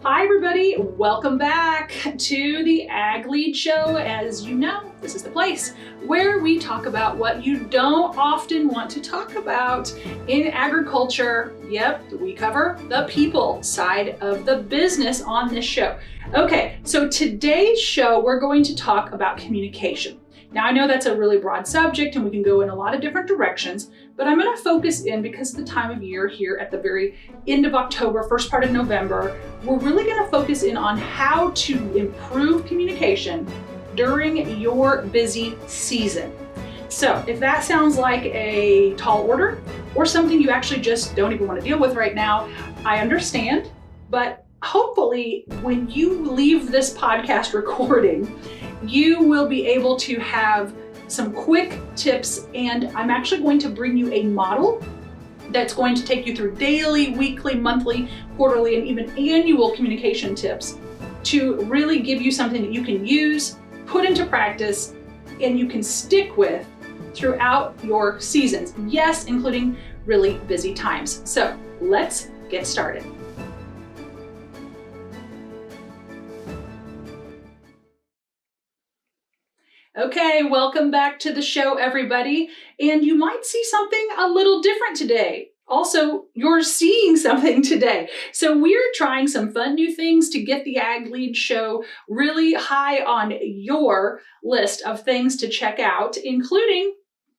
Hi everybody, welcome back to the Ag Lead Show. As you know, this is the place where we talk about what you don't often want to talk about in agriculture. Yep, we cover the people side of the business on this show. Okay, so today's show, we're going to talk about communication. Now I know that's a really broad subject and we can go in a lot of different directions, but I'm going to focus in because of the time of year here at the very end of October, first part of November. We're really going to focus in on how to improve communication during your busy season. So if that sounds like a tall order or something you actually just don't even want to deal with right now, I understand, but hopefully when you leave this podcast recording, you will be able to have some quick tips, and I'm actually going to bring you a model that's going to take you through daily, weekly, monthly, quarterly, and even annual communication tips to really give you something that you can use, put into practice, and you can stick with throughout your seasons. Yes, including really busy times. So let's get started. Okay, welcome back to the show, everybody. And you might see something a little different today. Also, you're seeing something today. So we're trying some fun new things to get the Ag Lead Show really high on your list of things to check out, including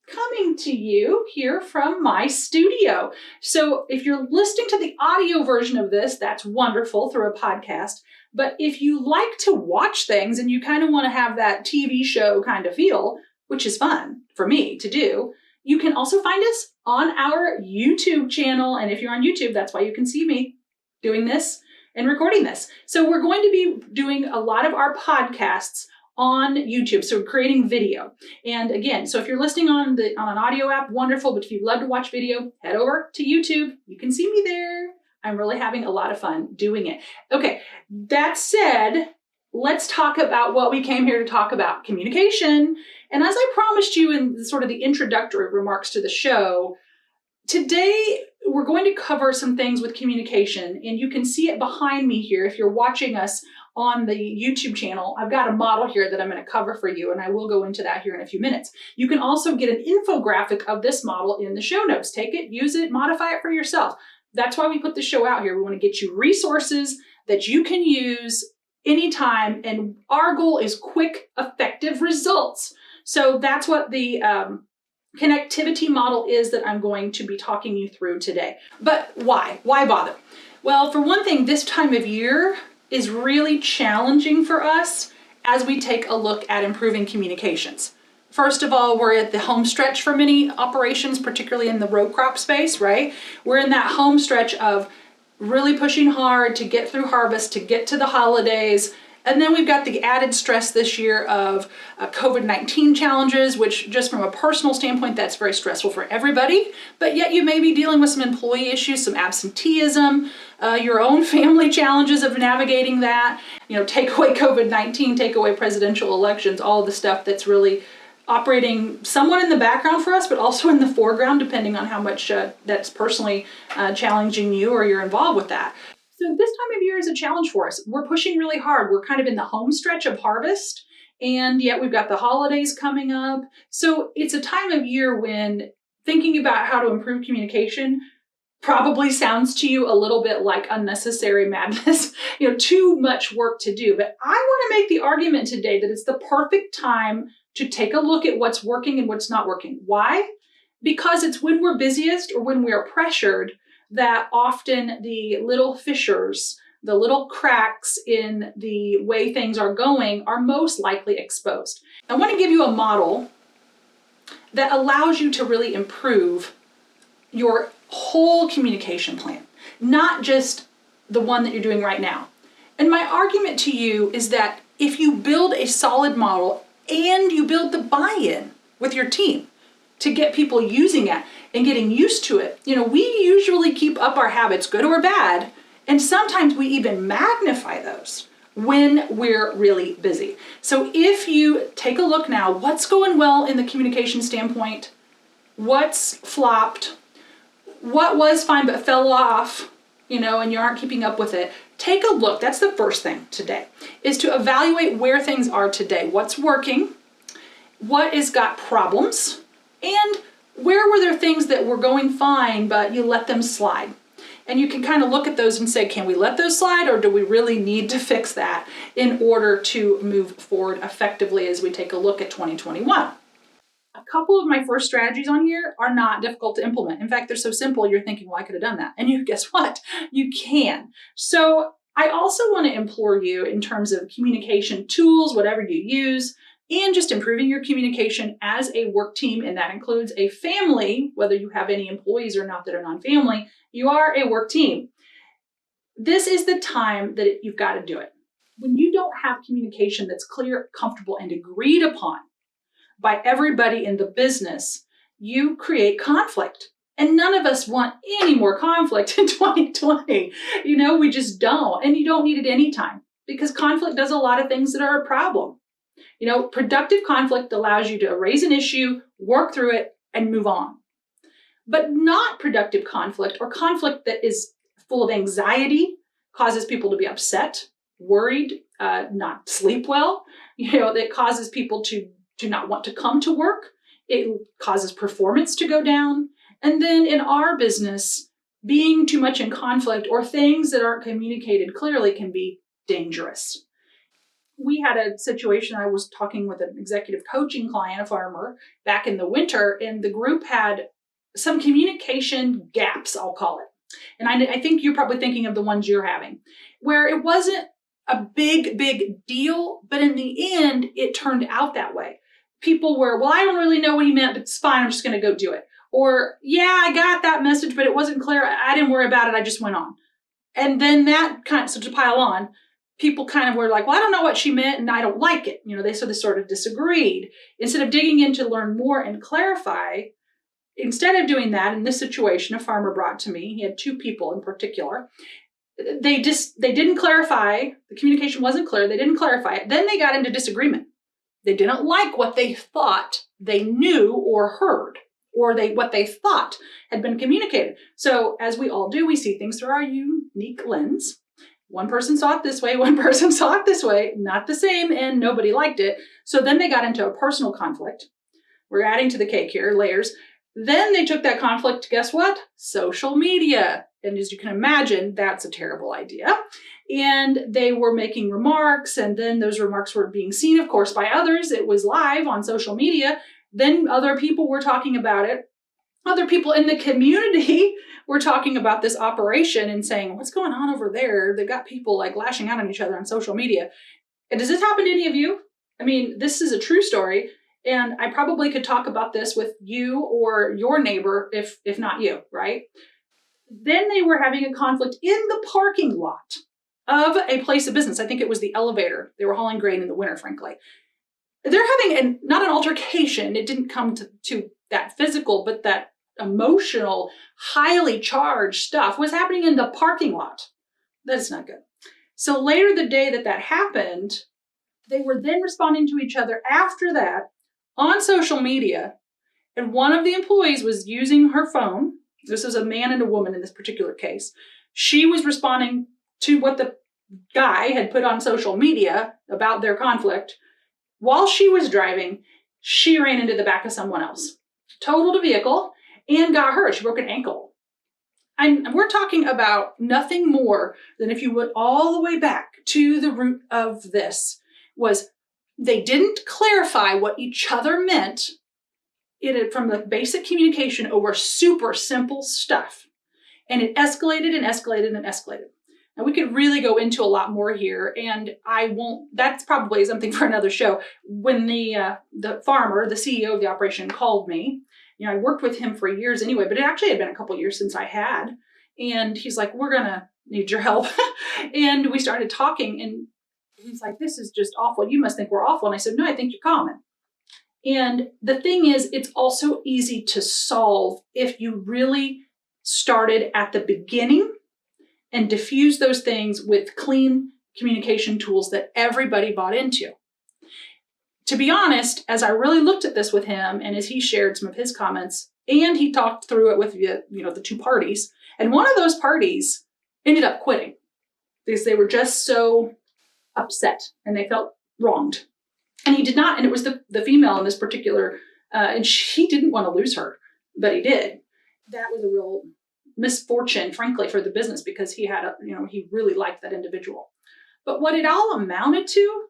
coming to you here from my studio. So if you're listening to the audio version of this, that's wonderful through a podcast. But if you like to watch things and you kind of want to have that TV show kind of feel, which is fun for me to do, you can also find us on our YouTube channel. And if you're on YouTube, that's why you can see me doing this and recording this. So we're going to be doing a lot of our podcasts on YouTube, so creating video. And again, so if you're listening on an audio app, wonderful. But if you'd love to watch video, head over to YouTube. You can see me there. I'm really having a lot of fun doing it. Okay, that said, let's talk about what we came here to talk about, communication. And as I promised you in sort of the introductory remarks to the show, today we're going to cover some things with communication, and you can see it behind me here. If you're watching us on the YouTube channel, I've got a model here that I'm going to cover for you, and I will go into that here in a few minutes. You can also get an infographic of this model in the show notes. Take it, use it, modify it for yourself. That's why we put the show out here. We want to get you resources that you can use anytime, and our goal is quick, effective results. So that's what the connectivity model is that I'm going to be talking you through today. But why? Why bother? Well, for one thing, this time of year is really challenging for us as we take a look at improving communications. First of all, we're at the home stretch for many operations, particularly in the row crop space, right? We're in that home stretch of really pushing hard to get through harvest, to get to the holidays. And then we've got the added stress this year of COVID-19 challenges, which just from a personal standpoint, that's very stressful for everybody. But yet you may be dealing with some employee issues, some absenteeism, your own family challenges of navigating that. You know, take away COVID-19, take away presidential elections, all the stuff that's really operating somewhat in the background for us, but also in the foreground, depending on how much that's personally challenging you or you're involved with that. So this time of year is a challenge for us. We're pushing really hard. We're kind of in the home stretch of harvest, and yet we've got the holidays coming up. So it's a time of year when thinking about how to improve communication probably sounds to you a little bit like unnecessary madness, too much work to do. But I want to make the argument today that it's the perfect time to take a look at what's working and what's not working. Why? Because it's when we're busiest or when we are pressured that often the little fissures, the little cracks in the way things are going are most likely exposed. I want to give you a model that allows you to really improve your whole communication plan, not just the one that you're doing right now. And my argument to you is that if you build a solid model and you build the buy-in with your team to get people using it and getting used to it, we usually keep up our habits, good or bad, and sometimes we even magnify those when we're really busy. So if you take a look now, what's going well in the communication standpoint, what's flopped, what was fine but fell off, and you aren't keeping up with it, take a look. That's the first thing today, is to evaluate where things are today. What's working? What has got problems? And where were there things that were going fine, but you let them slide? And you can kind of look at those and say, can we let those slide, or do we really need to fix that in order to move forward effectively as we take a look at 2021? A couple of my first strategies on here are not difficult to implement. In fact, they're so simple, you're thinking, well, I could have done that. And you guess what? You can. So I also want to implore you in terms of communication tools, whatever you use, and just improving your communication as a work team. And that includes a family, whether you have any employees or not that are non-family, you are a work team. This is the time that you've got to do it. When you don't have communication that's clear, comfortable, and agreed upon by everybody in the business, you create conflict. And none of us want any more conflict in 2020. We just don't. And you don't need it anytime, because conflict does a lot of things that are a problem. Productive conflict allows you to raise an issue, work through it, and move on. But not productive conflict, or conflict that is full of anxiety, causes people to be upset, worried, not sleep well, that causes people to not want to come to work. It causes performance to go down. And then in our business, being too much in conflict or things that aren't communicated clearly can be dangerous. We had a situation, I was talking with an executive coaching client, a farmer, back in the winter, and the group had some communication gaps, I'll call it. And I think you're probably thinking of the ones you're having, where it wasn't a big deal, but in the end, it turned out that way. People were, well, I don't really know what he meant, but it's fine, I'm just going to go do it. Or, yeah, I got that message, but it wasn't clear. I didn't worry about it, I just went on. And then that kind of, so to pile on, people kind of were like, well, I don't know what she meant and I don't like it. They sort of disagreed. Instead of digging in to learn more and clarify, instead of doing that, in this situation, a farmer brought to me, he had two people in particular, they didn't clarify, the communication wasn't clear, they didn't clarify it, then they got into disagreement. They didn't like what they thought they knew or heard, or what they thought had been communicated. So as we all do, we see things through our unique lens. One person saw it this way, one person saw it this way, not the same, and nobody liked it. So then they got into a personal conflict. We're adding to the cake here, layers. Then they took that conflict to, guess what? Social media. And as you can imagine, that's a terrible idea. And they were making remarks, and then those remarks were being seen, of course, by others. It was live on social media. Then other people were talking about it. Other people in the community were talking about this operation and saying, what's going on over there? They've got people like lashing out on each other on social media. And does this happen to any of you? I mean, this is a true story. And I probably could talk about this with you or your neighbor, if not you, right? Then they were having a conflict in the parking lot of a place of business. I think it was the elevator. They were hauling grain in the winter, frankly. They're having not an altercation. It didn't come to that physical, but that emotional, highly charged stuff was happening in the parking lot. That's not good. So later the day that happened, they were then responding to each other after that on social media. And one of the employees was using her phone. This is a man and a woman in this particular case. She was responding to what the guy had put on social media about their conflict. While she was driving, she ran into the back of someone else, totaled a vehicle, and got hurt. She broke an ankle. And we're talking about nothing more than, if you went all the way back to the root of this, was they didn't clarify what each other meant from the basic communication over super simple stuff. And it escalated and escalated and escalated. Now, we could really go into a lot more here, and I won't, that's probably something for another show. When the farmer, the CEO of the operation, called me, I worked with him for years anyway, but it actually had been a couple years since I had. And he's like, we're going to need your help. And we started talking, and he's like, this is just awful. You must think we're awful. And I said, no, I think you're common. And the thing is, it's also easy to solve if you really started at the beginning and diffuse those things with clean communication tools that everybody bought into. To be honest, as I really looked at this with him, and as he shared some of his comments, and he talked through it with the two parties, and one of those parties ended up quitting. because they were just so upset and they felt wronged. And he did not, and it was the female in this particular, and she didn't want to lose her, but he did. That was a real misfortune, frankly, for the business, because he had he really liked that individual. But what it all amounted to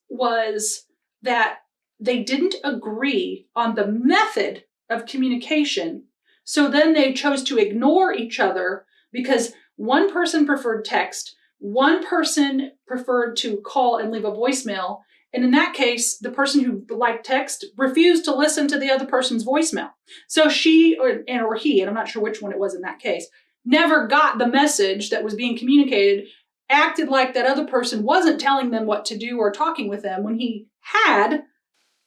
was that they didn't agree on the method of communication. So then they chose to ignore each other because one person preferred text, one person preferred to call and leave a voicemail. And in that case, the person who liked text refused to listen to the other person's voicemail. So she or he, and I'm not sure which one it was in that case, never got the message that was being communicated, acted like that other person wasn't telling them what to do or talking with them when he had.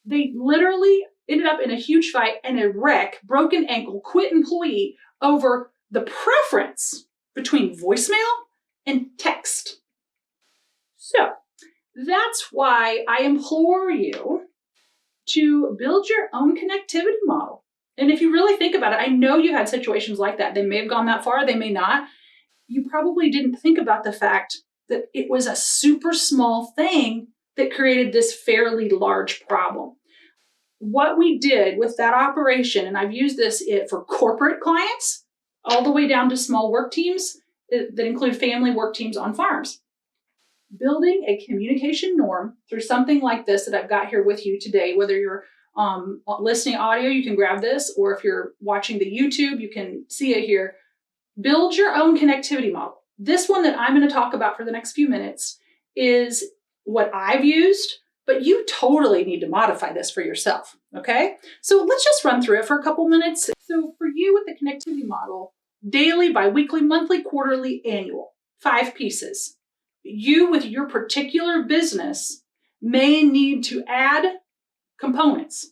They literally ended up in a huge fight and a wreck, broken ankle, quit employee over the preference between voicemail and text. So that's why I implore you to build your own connectivity model. And if you really think about it, I know you had situations like that. They may have gone that far, they may not. You probably didn't think about the fact that it was a super small thing that created this fairly large problem. What we did with that operation, and I've used this for corporate clients, all the way down to small work teams that include family work teams on farms. Building a communication norm through something like this that I've got here with you today, whether you're listening audio, you can grab this, or if you're watching the YouTube, you can see it here. Build your own connectivity model. This one that I'm going to talk about for the next few minutes is what I've used, but you totally need to modify this for yourself, okay? So let's just run through it for a couple minutes. So for you with the connectivity model, daily, biweekly, monthly, quarterly, annual, 5 pieces. You with your particular business may need to add components.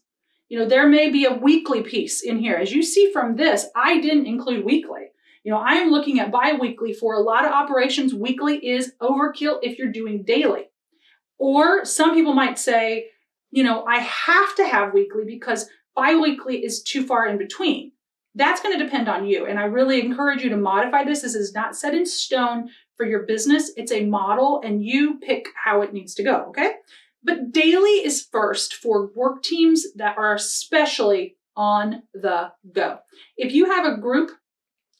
There may be a weekly piece in here. As you see from this, I didn't include weekly. I am looking at bi-weekly for a lot of operations. Weekly is overkill if you're doing daily. Or some people might say, I have to have weekly because bi-weekly is too far in between. That's going to depend on you. And I really encourage you to modify this. This is not set in stone for your business. It's a model and you pick how it needs to go, okay? But daily is first for work teams that are especially on the go. If you have a group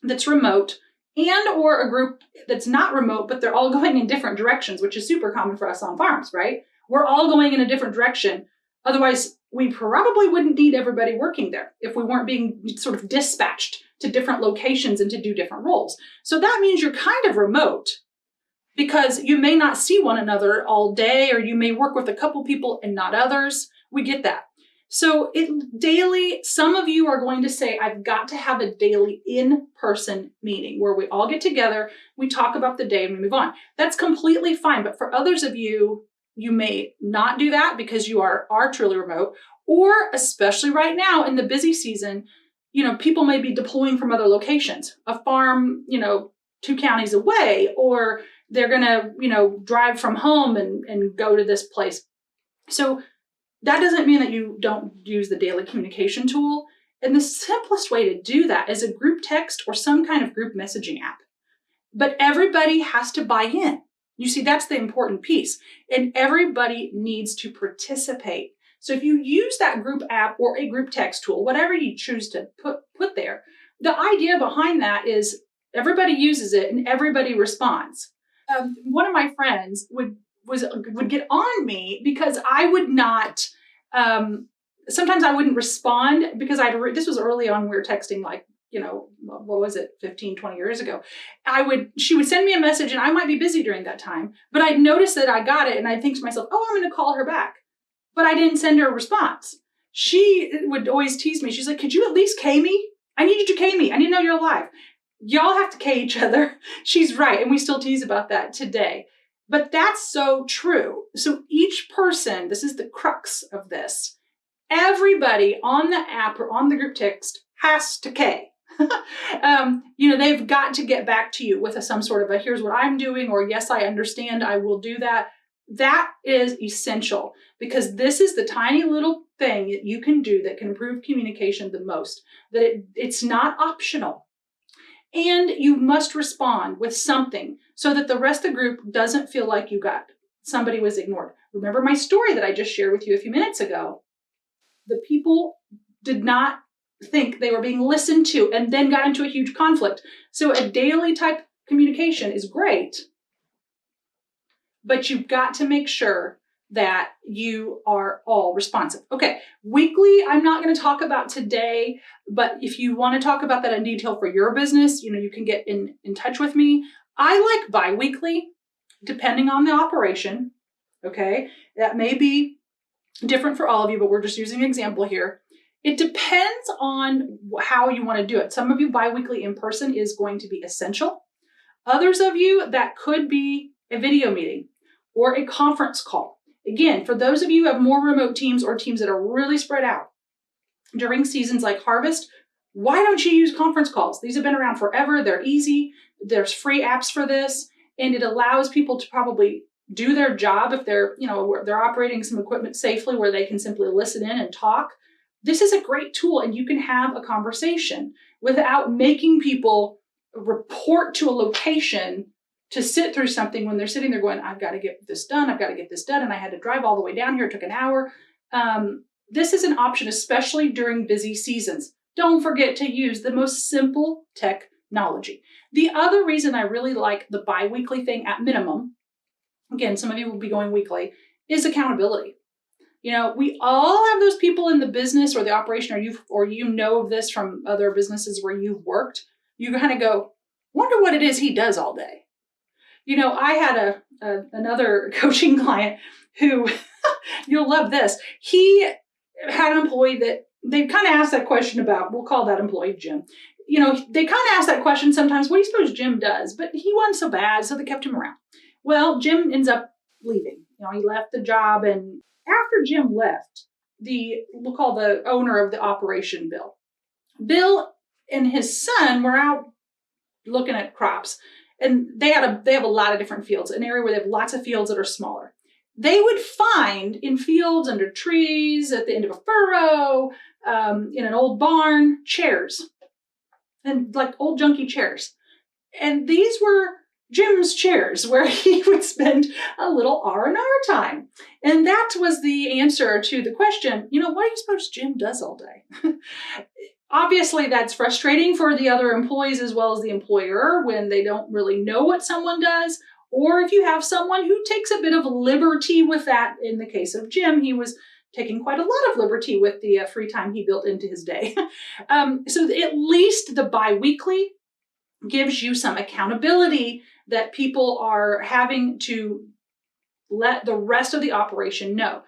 that's remote and or a group that's not remote, but they're all going in different directions, which is super common for us on farms, right? We're all going in a different direction. Otherwise, we probably wouldn't need everybody working there if we weren't being sort of dispatched to different locations and to do different roles. So that means you're kind of remote because you may not see one another all day, or you may work with a couple people and not others. We get that. So daily, some of you are going to say, I've got to have a daily in-person meeting where we all get together, we talk about the day and we move on. That's completely fine. But for others of you, you may not do that because you are truly remote, or especially right now in the busy season, people may be deploying from other locations, a farm, 2 counties away, or they're going to, drive from home and go to this place. So that doesn't mean that you don't use the daily communication tool. And the simplest way to do that is a group text or some kind of group messaging app. But everybody has to buy in. You see, that's the important piece. And everybody needs to participate. So if you use that group app or a group text tool, whatever you choose to put there, the idea behind that is everybody uses it and everybody responds. One of my friends would get on me because I would not, sometimes I wouldn't respond because this was early on, we were texting what was it, 15, 20 years ago. She would send me a message and I might be busy during that time, but I'd notice that I got it and I'd think to myself, oh, I'm going to call her back. But I didn't send her a response. She would always tease me. She's like, could you at least K me? I need you to K me. I need to know you're alive. Y'all have to K each other. She's right. And we still tease about that today. But that's so true. So each person, this is the crux of this, everybody on the app or on the group text has to K. They've got to get back to you with some sort of a, here's what I'm doing, or yes, I understand, I will do that. That is essential because this is the tiny little thing that you can do that can improve communication the most, that it's not optional. And you must respond with something so that the rest of the group doesn't feel like somebody was ignored. Remember my story that I just shared with you a few minutes ago? The people did not think they were being listened to and then got into a huge conflict. So a daily type communication is great, but you've got to make sure that you are all responsive. Okay, weekly, I'm not going to talk about today, but if you want to talk about that in detail for your business, you can get in touch with me. I like bi-weekly, depending on the operation. Okay, that may be different for all of you, but we're just using an example here. It depends on how you want to do it. Some of you, bi-weekly in person is going to be essential. Others of you, that could be a video meeting or a conference call. Again, for those of you who have more remote teams or teams that are really spread out during seasons like harvest, why don't you use conference calls? These have been around forever. They're easy. There's free apps for this, and it allows people to probably do their job if they're operating some equipment safely where they can simply listen in and talk. This is a great tool, and you can have a conversation without making people report to a location to sit through something when they're sitting there going, I've got to get this done, and I had to drive all the way down here, it took an hour. This is an option, especially during busy seasons. Don't forget to use the most simple technology. The other reason I really like the bi-weekly thing at minimum, again, some of you will be going weekly, is accountability. We all have those people in the business or the operation, or you know of this from other businesses where you've worked. You kind of go, wonder what it is he does all day. I had another coaching client who, you'll love this. He had an employee that they kind of asked that question about, we'll call that employee Jim. They kind of ask that question sometimes, what do you suppose Jim does? But he wasn't so bad, so they kept him around. Well, Jim ends up leaving. He left the job, and after Jim left, we'll call the owner of the operation, Bill and his son were out looking at crops, and they have a lot of different fields, an area where they have lots of fields that are smaller. They would find in fields, under trees, at the end of a furrow, in an old barn, chairs, and like old junky chairs. And these were Jim's chairs where he would spend a little R&R time. And that was the answer to the question, what do you suppose Jim does all day? Obviously, that's frustrating for the other employees as well as the employer when they don't really know what someone does, or if you have someone who takes a bit of liberty with that. In the case of Jim, he was taking quite a lot of liberty with the free time he built into his day. So at least the bi-weekly gives you some accountability that people are having to let the rest of the operation know.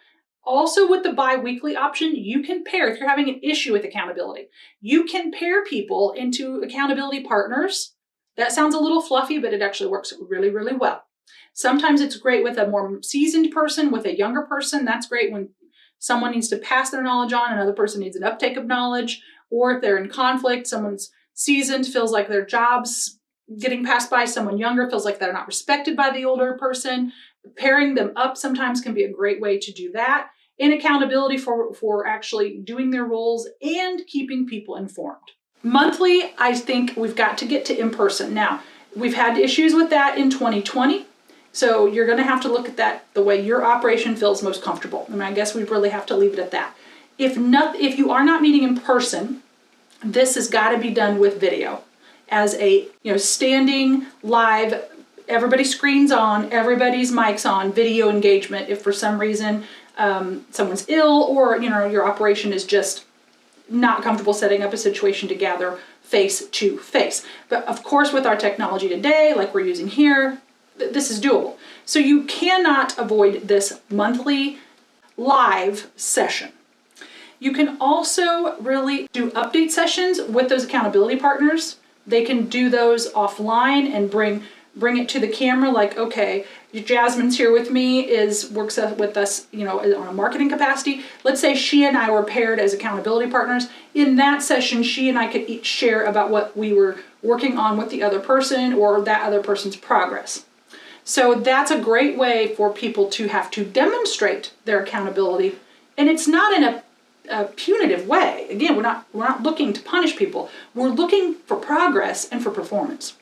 Also, with the bi-weekly option, you can pair, if you're having an issue with accountability, you can pair people into accountability partners. That sounds a little fluffy, but it actually works really, really well. Sometimes it's great with a more seasoned person, with a younger person. That's great when someone needs to pass their knowledge on, another person needs an uptake of knowledge, or if they're in conflict, someone's seasoned feels like their job's getting passed by, someone younger feels like they're not respected by the older person. Pairing them up sometimes can be a great way to do that. And accountability for actually doing their roles and keeping people informed. Monthly, I think we've got to get to in-person. Now, we've had issues with that in 2020. So you're going to have to look at that the way your operation feels most comfortable. And I guess we really have to leave it at that. If you are not meeting in person, this has got to be done with video as a standing live, everybody's screens on, everybody's mics on, video engagement. If for some reason someone's ill or your operation is just not comfortable setting up a situation to gather face to face. But of course, with our technology today, like we're using here, this is doable. So you cannot avoid this monthly live session. You can also really do update sessions with those accountability partners. They can do those offline and bring it to the camera, like, okay, Jasmine's here with me, works with us, on a marketing capacity. Let's say she and I were paired as accountability partners. In that session, she and I could each share about what we were working on with the other person or that other person's progress. So that's a great way for people to have to demonstrate their accountability. And it's not in a punitive way. Again, we're not looking to punish people. We're looking for progress and for performance.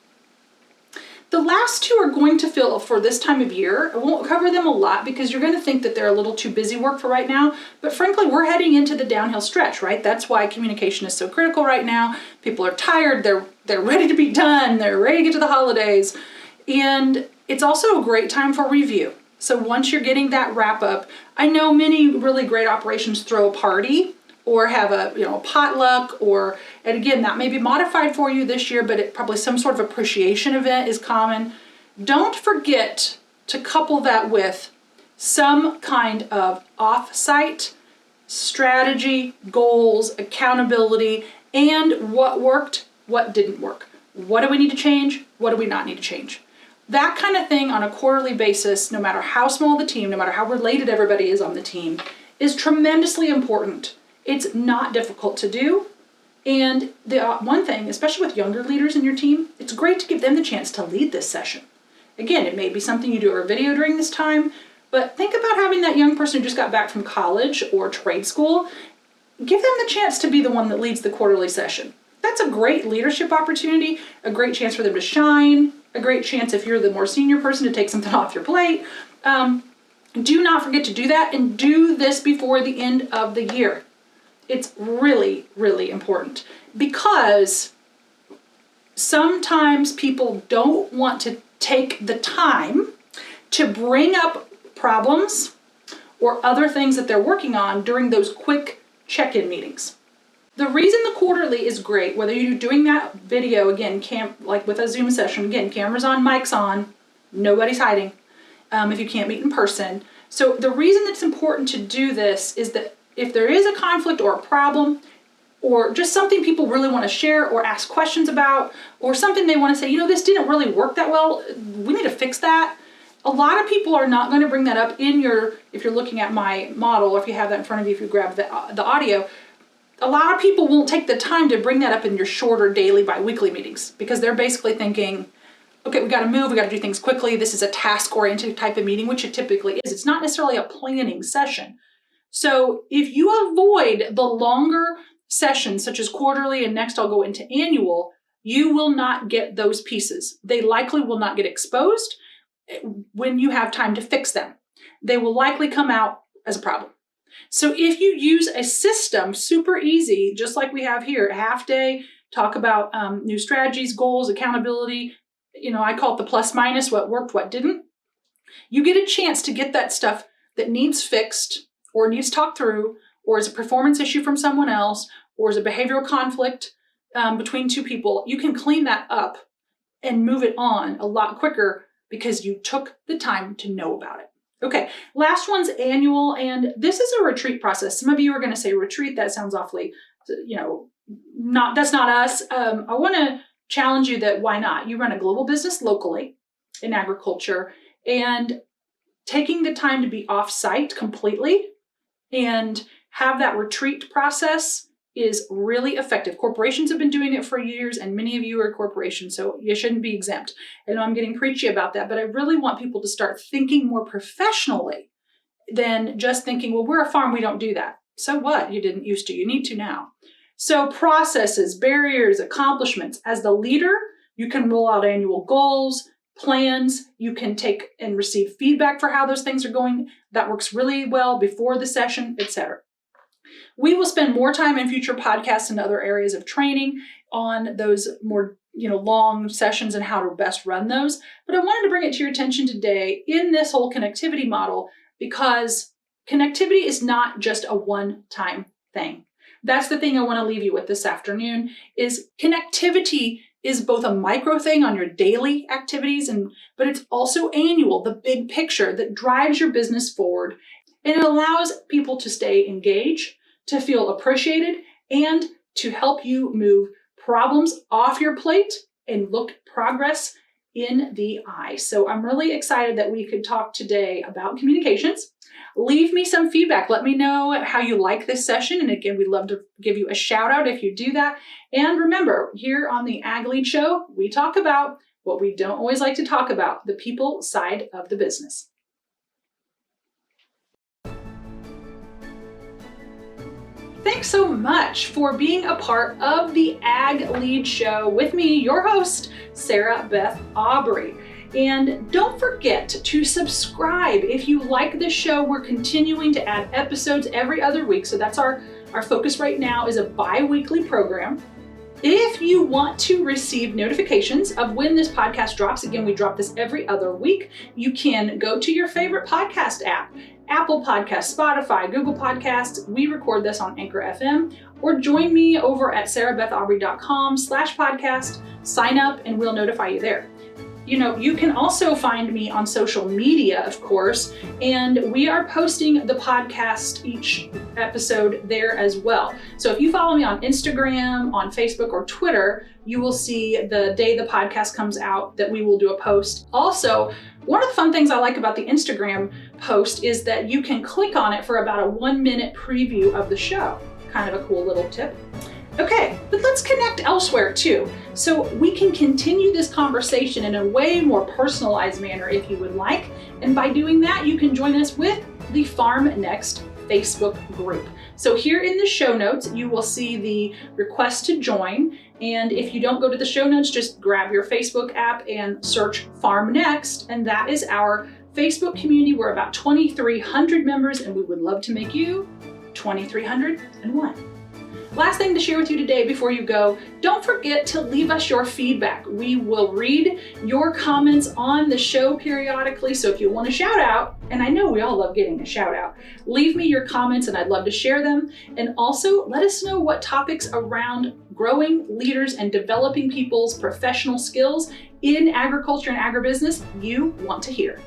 The last two are going to feel for this time of year. I won't cover them a lot because you're going to think that they're a little too busy work for right now. But frankly, we're heading into the downhill stretch, right? That's why communication is so critical right now. People are tired. They're ready to be done. They're ready to get to the holidays. And it's also a great time for review. So once you're getting that wrap up, I know many really great operations throw a party or have a potluck, and again, that may be modified for you this year, but probably some sort of appreciation event is common. Don't forget to couple that with some kind of off-site strategy, goals, accountability, and what worked, what didn't work. What do we need to change? What do we not need to change? That kind of thing on a quarterly basis, no matter how small the team, no matter how related everybody is on the team, is tremendously important. It's not difficult to do. And the one thing, especially with younger leaders in your team, it's great to give them the chance to lead this session. Again, it may be something you do over video during this time, but think about having that young person who just got back from college or trade school. Give them the chance to be the one that leads the quarterly session. That's a great leadership opportunity, a great chance for them to shine, a great chance if you're the more senior person to take something off your plate. Do not forget to do that, and do this before the end of the year. It's really, really important because sometimes people don't want to take the time to bring up problems or other things that they're working on during those quick check-in meetings. The reason the quarterly is great, whether you're doing that video, again, like with a Zoom session, again, cameras on, mics on, nobody's hiding if you can't meet in person. So the reason it's important to do this is that if there is a conflict or a problem, or just something people really want to share or ask questions about, or something they want to say, this didn't really work that well, we need to fix that. A lot of people are not going to bring that up if you're looking at my model, or if you have that in front of you, if you grab the audio, a lot of people won't take the time to bring that up in your shorter daily, bi-weekly meetings, because they're basically thinking, okay, we got to move, we got to do things quickly. This is a task-oriented type of meeting, which it typically is. It's not necessarily a planning session. So if you avoid the longer sessions, such as quarterly, and next I'll go into annual, you will not get those pieces. They likely will not get exposed when you have time to fix them. They will likely come out as a problem. So if you use a system, super easy, just like we have here, a half day, talk about new strategies, goals, accountability, I call it the plus minus, what worked, what didn't. You get a chance to get that stuff that needs fixed or needs talked through, or is a performance issue from someone else, or is a behavioral conflict between two people. You can clean that up and move it on a lot quicker because you took the time to know about it. Okay, last one's annual, and this is a retreat process. Some of you are going to say retreat, that sounds awfully, that's not us. I want to challenge you that why not? You run a global business locally in agriculture, and taking the time to be off-site completely and have that retreat process is really effective. Corporations have been doing it for years, and many of you are corporations, so you shouldn't be exempt. I know I'm getting preachy about that, but I really want people to start thinking more professionally than just thinking, well, we're a farm, we don't do that. So what? You didn't used to, you need to now. So processes, barriers, accomplishments. As the leader, you can roll out annual goals, plans, you can take and receive feedback for how those things are going. That works really well before the session, etc. We will spend more time in future podcasts and other areas of training on those more long sessions and how to best run those. But I wanted to bring it to your attention today in this whole connectivity model, because connectivity is not just a one-time thing. That's the thing I want to leave you with this afternoon, is connectivity is both a micro thing on your daily activities, but it's also annual, the big picture that drives your business forward. And it allows people to stay engaged, to feel appreciated, and to help you move problems off your plate and look progress in the eye. So I'm really excited that we could talk today about communications. Leave me some feedback. Let me know how you like this session. And again, we'd love to give you a shout out if you do that. And remember, here on the Ag Lead Show, we talk about what we don't always like to talk about, the people side of the business. thanks so much for being a part of the Ag Lead Show with me, your host, Sarah Beth Aubrey. And don't forget to subscribe if you like this show. We're continuing to add episodes every other week. So that's our focus right now, is a bi-weekly program. If you want to receive notifications of when this podcast drops, again, we drop this every other week, you can go to your favorite podcast app, Apple Podcasts, Spotify, Google Podcasts. We record this on Anchor FM, or join me over at sarahbethaubry.com/podcast. Sign up and we'll notify you there. You can also find me on social media, of course, and we are posting the podcast, each episode, there as well. So if you follow me on Instagram, on Facebook, or Twitter, you will see the day the podcast comes out that we will do a post. Also, one of the fun things I like about the Instagram post is that you can click on it for about a 1-minute preview of the show. Kind of a cool little tip. Okay, but let's connect elsewhere too, so we can continue this conversation in a way more personalized manner if you would like. And by doing that, you can join us with the Farm Next Facebook group. So here in the show notes, you will see the request to join. And if you don't go to the show notes, just grab your Facebook app and search Farm Next. And that is our Facebook community. We're about 2,300 members, and we would love to make you 2,301. Last thing to share with you today before you go, don't forget to leave us your feedback. We will read your comments on the show periodically, so if you want a shout out, and I know we all love getting a shout out, leave me your comments and I'd love to share them. And also let us know what topics around growing leaders and developing people's professional skills in agriculture and agribusiness you want to hear.